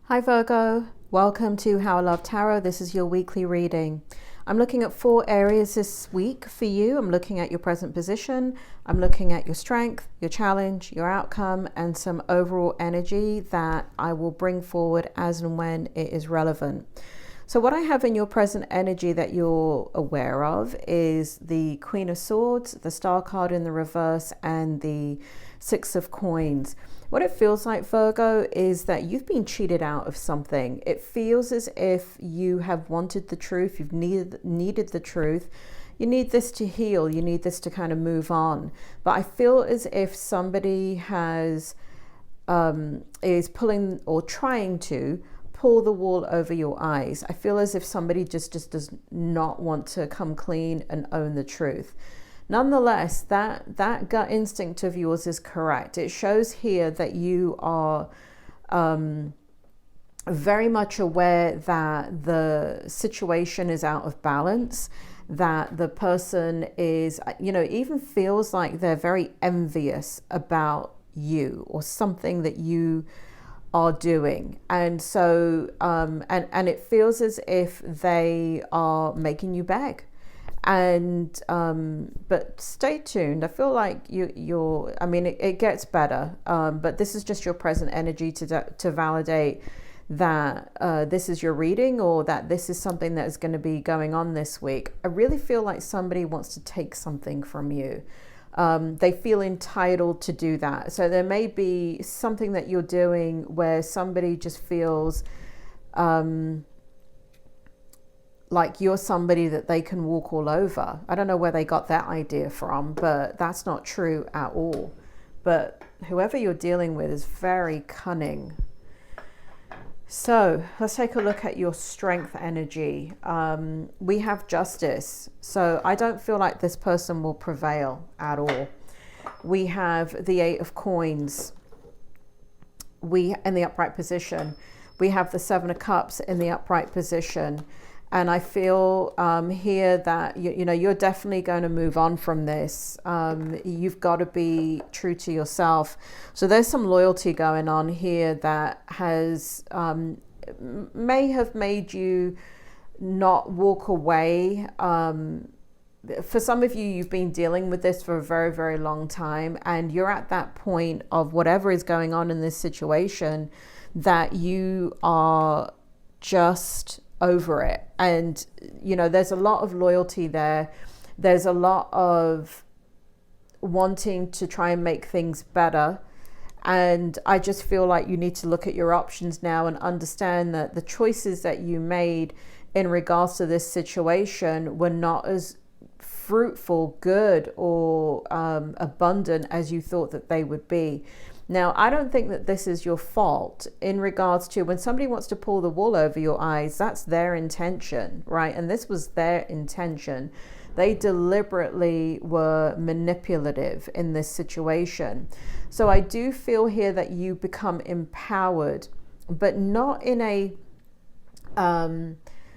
Hi Virgo, welcome to How I Love Tarot. This is your weekly reading. I'm looking at 4 areas this week for you. I'm looking at your present position, I'm looking at your strength, your challenge, your outcome, and some overall energy that I will bring forward as and when it is relevant. So what I have in your present energy that you're aware of is the Queen of Swords, the Star card in the reverse, and the Six of Coins. What it feels like, Virgo, is that you've been cheated out of something. It feels as if you have wanted the truth, you've needed the truth. You need this to heal, you need this to kind of move on. But I feel as if somebody is pulling or trying to pull the wool over your eyes. I feel as if somebody just does not want to come clean and own the truth. Nonetheless, that gut instinct of yours is correct. It shows here that you are very much aware that the situation is out of balance, that the person is, even feels like they're very envious about you or something that you are doing. And so, and it feels as if they are making you beg. And but stay tuned. I feel like it gets better, but this is just your present energy to validate that this is your reading, or that this is something that is going to be going on this week. I really feel like somebody wants to take something from you. They feel entitled to do that. So there may be something that you're doing where somebody just feels like you're somebody that they can walk all over. I don't know where they got that idea from, but that's not true at all. But whoever you're dealing with is very cunning. So let's take a look at your strength energy. We have Justice. So I don't feel like this person will prevail at all. We have the Eight of Coins. In the upright position. We have the Seven of Cups in the upright position. And I feel here that you're definitely going to move on from this. You've got to be true to yourself. So there's some loyalty going on here that may have made you not walk away. For some of you, you've been dealing with this for a very, very long time, and you're at that point of whatever is going on in this situation that you are just over it. And there's a lot of loyalty there. There's a lot of wanting to try and make things better, and I just feel like you need to look at your options now and understand that the choices that you made in regards to this situation were not as fruitful, good, or abundant as you thought that they would be. Now, I don't think that this is your fault in regards to when somebody wants to pull the wool over your eyes. That's their intention, right? And this was their intention. They deliberately were manipulative in this situation. So I do feel here that you become empowered, but not in a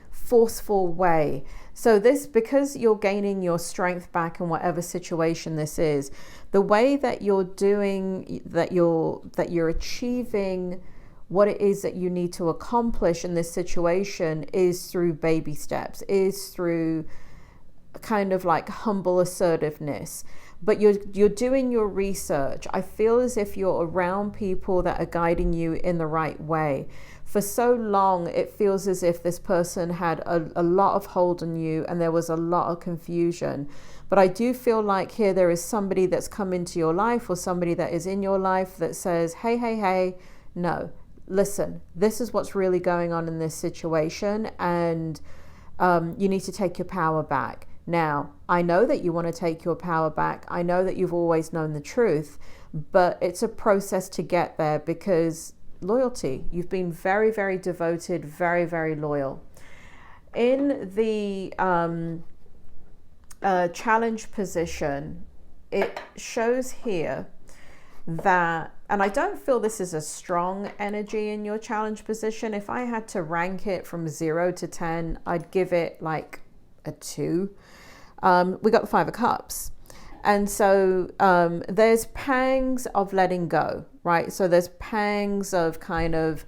forceful way. So this, because you're gaining your strength back in whatever situation this is, the way that you're doing that, you're achieving what it is that you need to accomplish in this situation is through baby steps, is through kind of like humble assertiveness. But you're doing your research. I feel as if you're around people that are guiding you in the right way. For so long, it feels as if this person had a lot of hold on you and there was a lot of confusion. But I do feel like here there is somebody that's come into your life, or somebody that is in your life that says, hey, no, listen, this is what's really going on in this situation, and you need to take your power back. Now, I know that you want to take your power back. I know that you've always known the truth, but it's a process to get there, because loyalty, you've been very, very devoted, very, very loyal. In the challenge position, it shows here that, and I don't feel this is a strong energy in your challenge position. If I had to rank it from 0 to 10, I'd give it like a 2. We got the Five of Cups. And so there's pangs of letting go, right? So there's pangs of kind of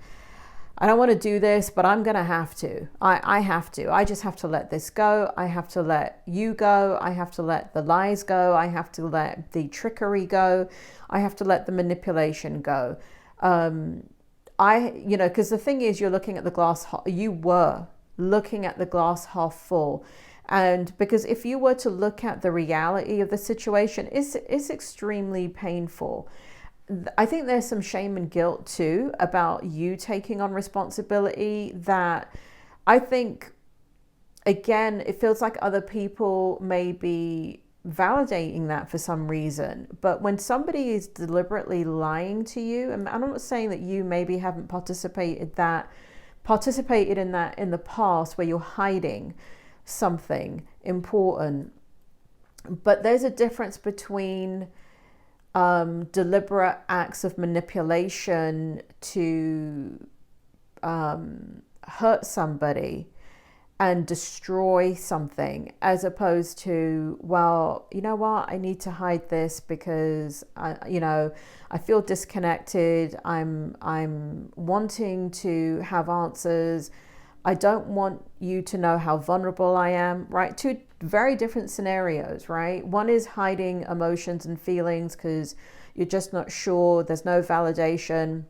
I don't want to do this, but I'm going to have to. I have to. I just have to let this go. I have to let you go. I have to let the lies go. I have to let the trickery go. I have to let the manipulation go. Because the thing is, you're looking at the glass, you were looking at the glass half full. And because if you were to look at the reality of the situation, it's extremely painful. I think there's some shame and guilt too about you taking on responsibility that I think, again, it feels like other people may be validating that for some reason. But when somebody is deliberately lying to you, and I'm not saying that you maybe haven't participated in that in the past where you're hiding something important, but there's a difference between deliberate acts of manipulation to hurt somebody and destroy something, as opposed to, well, you know what, I need to hide this because I feel disconnected. I'm wanting to have answers. I don't want you to know how vulnerable I am, right? Two very different scenarios, right? One is hiding emotions and feelings because you're just not sure, there's no validation.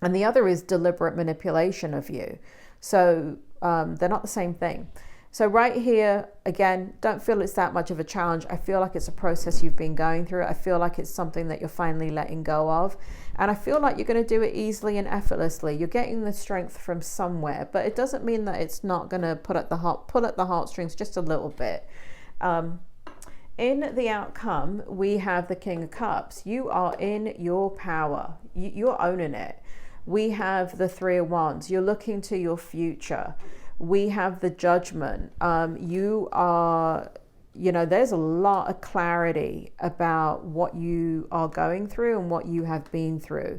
And the other is deliberate manipulation of you. So they're not the same thing. So right here, again, don't feel it's that much of a challenge. I feel like it's a process you've been going through. I feel like it's something that you're finally letting go of. And I feel like you're going to do it easily and effortlessly. You're getting the strength from somewhere, but it doesn't mean that it's not going to pull at the heartstrings just a little bit. In the outcome, we have the King of Cups. You are in your power. You're owning it. We have the Three of Wands. You're looking to your future. We have the Judgment. You are, there's a lot of clarity about what you are going through and what you have been through.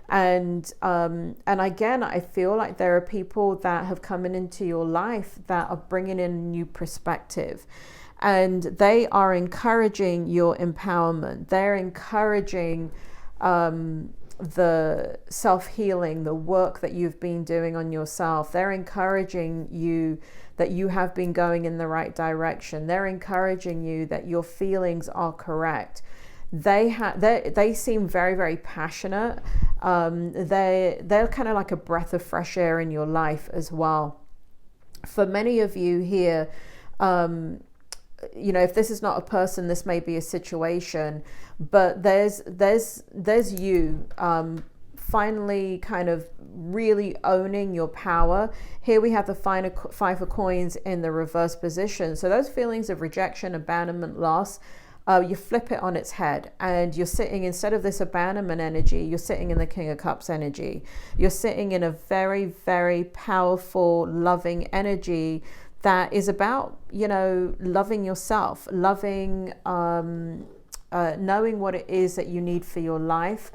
And again, I feel like there are people that have come into your life that are bringing in a new perspective. And they are encouraging your empowerment. They're encouraging the self-healing, the work that you've been doing on yourself. They're encouraging you that you have been going in the right direction. They're encouraging you that your feelings are correct. They seem very, very passionate. They're kind of like a breath of fresh air in your life as well. For many of you here, if this is not a person, this may be a situation, but there's you finally kind of really owning your power. Here we have the Five of Coins in the reverse position. So those feelings of rejection, abandonment, loss, you flip it on its head, and you're sitting, instead of this abandonment energy, you're sitting in the King of Cups energy. You're sitting in a very, very powerful, loving energy that is about, loving yourself, loving, knowing what it is that you need for your life,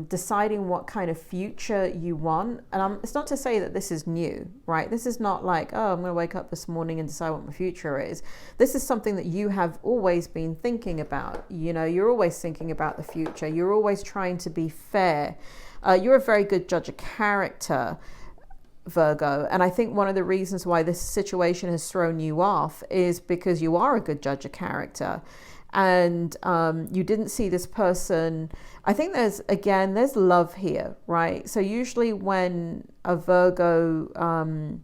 deciding what kind of future you want. And it's not to say that this is new, right? This is not like, oh, I'm going to wake up this morning and decide what my future is. This is something that you have always been thinking about. You're always thinking about the future. You're always trying to be fair. You're a very good judge of character, Virgo. And I think one of the reasons why this situation has thrown you off is because you are a good judge of character. And you didn't see this person. I think there's love here, right? So usually when a Virgo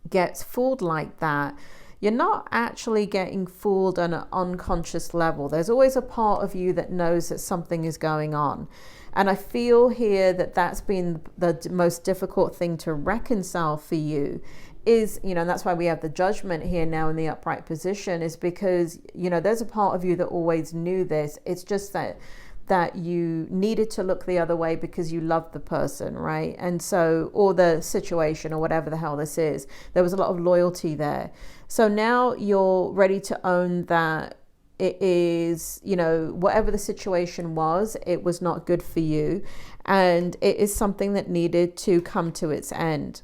gets fooled like that, you're not actually getting fooled on an unconscious level. There's always a part of you that knows that something is going on. And I feel here that that's been the most difficult thing to reconcile for you is, and that's why we have the Judgment here now in the upright position, is because, there's a part of you that always knew this. It's just that you needed to look the other way because you loved the person, right? And so, or the situation or whatever the hell this is, there was a lot of loyalty there. So now you're ready to own that it is, whatever the situation was, it was not good for you. And it is something that needed to come to its end.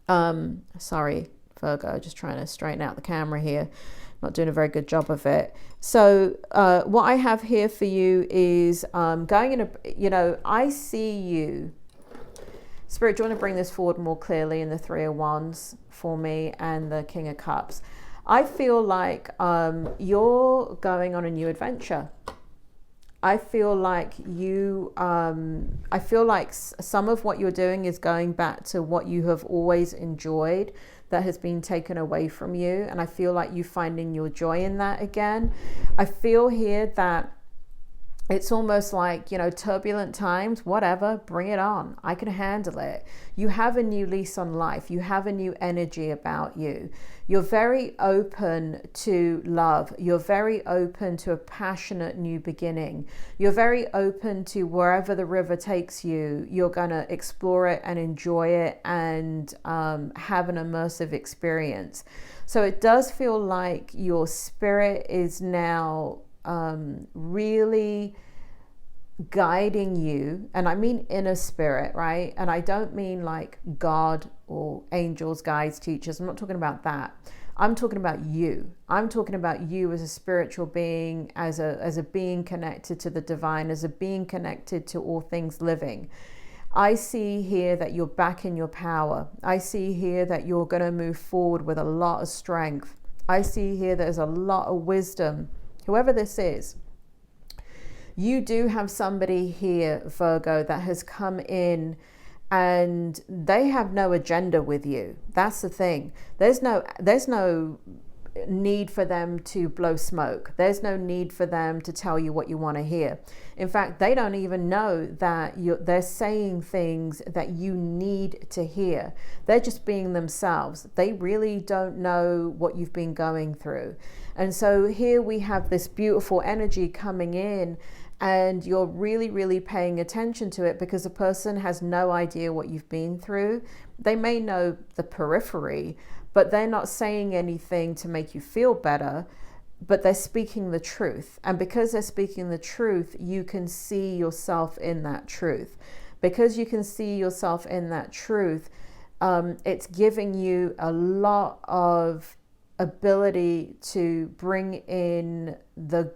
Sorry, Virgo, just trying to straighten out the camera here. Not doing a very good job of it. So what I have here for you is going in I see you Spirit, do you want to bring this forward more clearly in the Three of Wands for me and the King of Cups? I feel like you're going on a new adventure. I feel like some of what you're doing is going back to what you have always enjoyed that has been taken away from you. And I feel like you finding your joy in that again. I feel here that it's almost like, you know, turbulent times, whatever, bring it on. I can handle it. You have a new lease on life. You have a new energy about you. You're very open to love. You're very open to a passionate new beginning. You're very open to wherever the river takes you. You're going to explore it and enjoy it and have an immersive experience. So it does feel like your spirit is now really guiding you, and I mean inner spirit, right? And I don't mean like God or angels, guides, teachers. I'm not talking about that. I'm talking about you. I'm talking about you as a spiritual being, as a being connected to the divine, as a being connected to all things living. I see here that you're back in your power. I see here that you're going to move forward with a lot of strength. I see here there's a lot of wisdom. Whoever this is, you do have somebody here, Virgo, that has come in and they have no agenda with you. That's the thing. There's no need for them to blow smoke. There's no need for them to tell you what you want to hear. In fact, they don't even know that they're saying things that you need to hear. They're just being themselves. They really don't know what you've been going through. And so here we have this beautiful energy coming in, and you're really, really paying attention to it because the person has no idea what you've been through. They may know the periphery, but they're not saying anything to make you feel better, but they're speaking the truth. And because they're speaking the truth, you can see yourself in that truth. Because you can see yourself in that truth, it's giving you a lot of ability to bring in the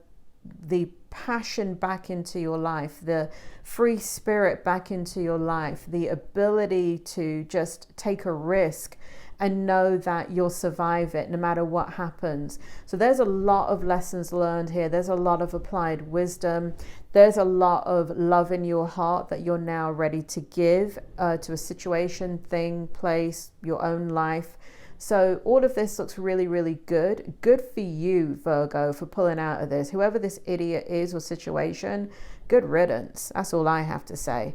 passion back into your life, the free spirit back into your life, the ability to just take a risk and know that you'll survive it no matter what happens. So there's a lot of lessons learned here. There's a lot of applied wisdom. There's a lot of love in your heart that you're now ready to give to a situation, thing, place, your own life. So all of this looks really, really good. Good for you, Virgo, for pulling out of this. Whoever this idiot is or situation, good riddance. That's all I have to say.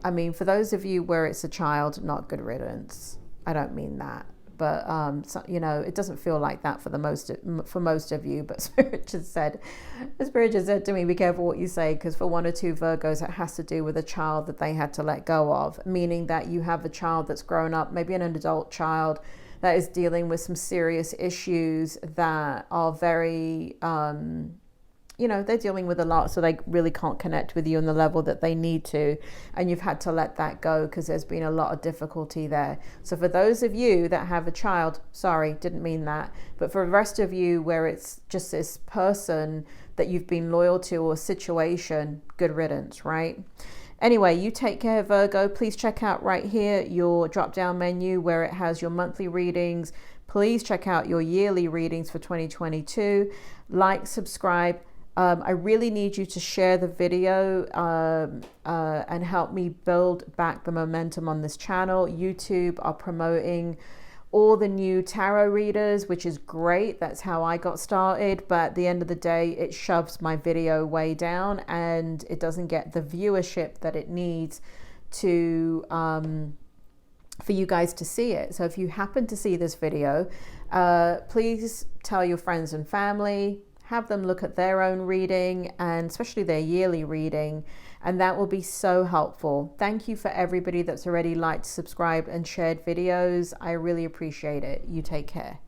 I mean, for those of you where it's a child, not good riddance. I don't mean that. But, you know, it doesn't feel like that for most of you. But Spirit just said to me, be careful what you say, because for one or two Virgos, it has to do with a child that they had to let go of, meaning that you have a child that's grown up, maybe an adult child that is dealing with some serious issues that are very, you know, they're dealing with a lot, so they really can't connect with you on the level that they need to. And you've had to let that go because there's been a lot of difficulty there. So for those of you that have a child, sorry, didn't mean that. But for the rest of you where it's just this person that you've been loyal to or situation, good riddance, right? Anyway, you take care, Virgo. Please check out right here your drop-down menu where it has your monthly readings. Please check out your yearly readings for 2022. Like, subscribe. I really need you to share the video and help me build back the momentum on this channel. YouTube are promoting all the new tarot readers, which is great. That's how I got started. But at the end of the day, it shoves my video way down and it doesn't get the viewership that it needs to for you guys to see it. So if you happen to see this video, please tell your friends and family. Have them look at their own reading and especially their yearly reading, and that will be so helpful. Thank you for everybody that's already liked, subscribed and shared videos. I really appreciate it. You take care.